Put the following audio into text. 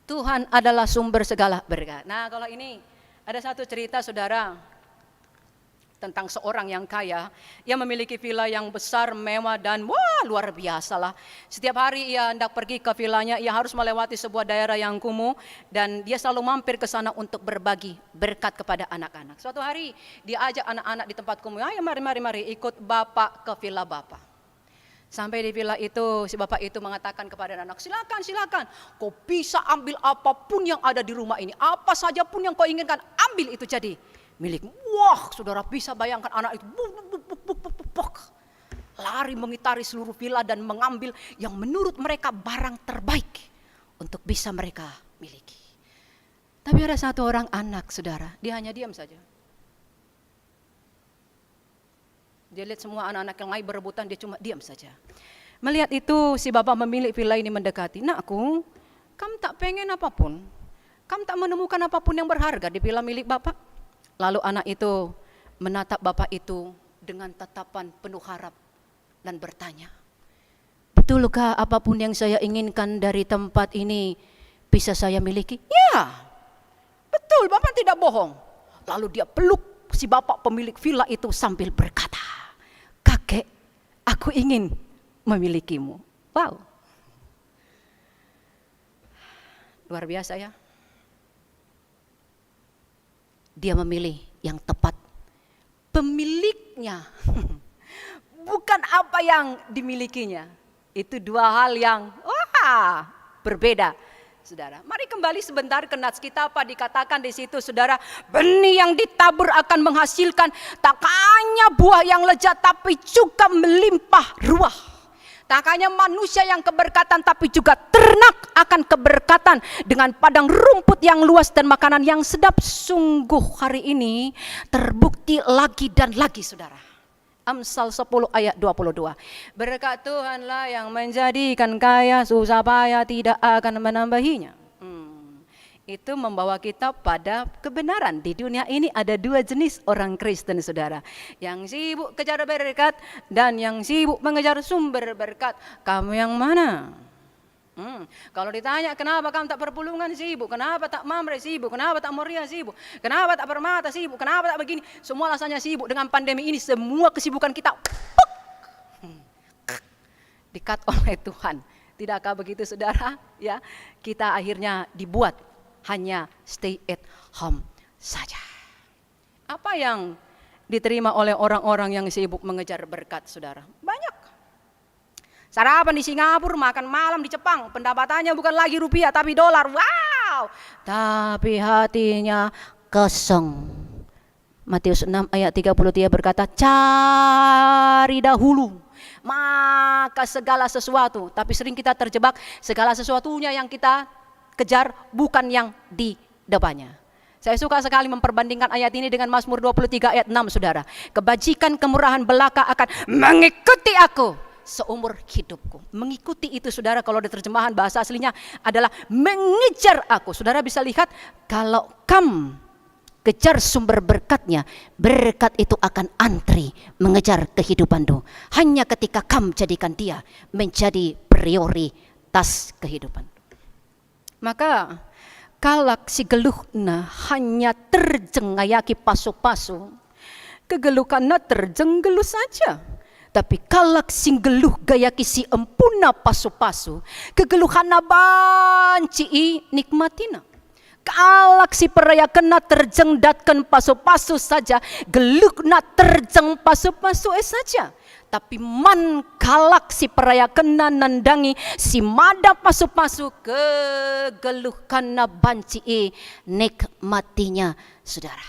Tuhan adalah sumber segala berkat. Nah, kalau ini ada satu cerita saudara tentang seorang yang kaya, ia memiliki villa yang besar, mewah dan wah luar biasa lah. Setiap hari ia hendak pergi ke villanya, ia harus melewati sebuah daerah yang kumuh dan dia selalu mampir ke sana untuk berbagi berkat kepada anak-anak. Suatu hari dia ajak anak-anak di tempat kumuh, ayo mari ikut bapak ke villa bapak. Sampai di villa itu, si bapak itu mengatakan kepada anak, silakan, kau bisa ambil apapun yang ada di rumah ini, apa saja pun yang kau inginkan, ambil itu jadi milikmu. Wah, saudara bisa bayangkan anak itu lari mengitari seluruh villa dan mengambil yang menurut mereka barang terbaik untuk bisa mereka miliki. Tapi ada satu orang anak, saudara, dia hanya diam saja. Dia lihat semua anak-anak yang lain berebutan, dia cuma diam saja. Melihat itu, si bapak pemilik villa ini mendekati. Nakku, kamu tak pengen apapun? Kamu tak menemukan apapun yang berharga di villa milik bapak? Lalu anak itu menatap bapak itu dengan tatapan penuh harap dan bertanya, betulkah apapun yang saya inginkan dari tempat ini bisa saya miliki? Ya, betul, bapak tidak bohong. Lalu dia peluk si bapak pemilik villa itu sambil berkata, kakek, aku ingin memilikimu. Wow, luar biasa ya. Dia memilih yang tepat. Pemiliknya, bukan apa yang dimilikinya. Itu dua hal yang berbeda. Saudara, mari kembali sebentar ke nats kita, apa dikatakan di situ, saudara? Benih yang ditabur akan menghasilkan tak hanya buah yang lezat, tapi juga melimpah ruah. Tak hanya manusia yang keberkatan, tapi juga ternak akan keberkatan dengan padang rumput yang luas dan makanan yang sedap. Sungguh hari ini terbukti lagi dan lagi, saudara. Amsal 10 ayat 22. Berkat Tuhanlah yang menjadikan kaya, susah payah tidak akan menambahinya. Itu membawa kita pada kebenaran. Di dunia ini ada dua jenis orang Kristen, saudara. Yang sibuk kejar berkat dan yang sibuk mengejar sumber berkat. Kamu yang mana? Kalau ditanya kenapa kamu tak perpulungan, sibuk. Kenapa tak mamre, sibuk. Kenapa tak moria, sibuk. Kenapa tak permata, sibuk. Kenapa tak begini. Semua alasannya sibuk. Dengan pandemi ini semua kesibukan kita di-cut oleh Tuhan. Tidakkah begitu, saudara? Ya, kita akhirnya dibuat hanya stay at home saja. Apa yang diterima oleh orang-orang yang sibuk mengejar berkat, saudara? Banyak. Sarapan di Singapura, makan malam di Jepang, pendapatannya bukan lagi rupiah tapi dolar. Wow! Tapi hatinya kosong. Matius 6 ayat 33 berkata, cari dahulu maka segala sesuatu. Tapi sering kita terjebak, segala sesuatunya yang kita kejar bukan yang di depannya. Saya suka sekali memperbandingkan ayat ini dengan Mazmur 23 ayat 6, saudara. Kebajikan kemurahan belaka akan mengikuti aku seumur hidupku. Mengikuti itu, saudara, kalau di terjemahan bahasa aslinya adalah mengejar aku. Saudara bisa lihat, kalau kamu kejar sumber berkatnya, berkat itu akan antri mengejar kehidupanmu. Hanya ketika kamu jadikan dia menjadi prioritas kehidupan. Maka kalak si geluhna hanya terjengayaki pasu-pasu, kegeluhkanna terjenggelu saja. Tapi kalak si geluh gayaki si empuna pasu-pasu, kegeluhana banci nikmatina. Kalak si peraya kena terjengdatkan pasu-pasu saja, geluhna terjeng pasu-pasu saja. Tapi man kalak si peraya kena nandangi si mada pasu-pasu, kegeluhkan banci nikmatinya, saudara.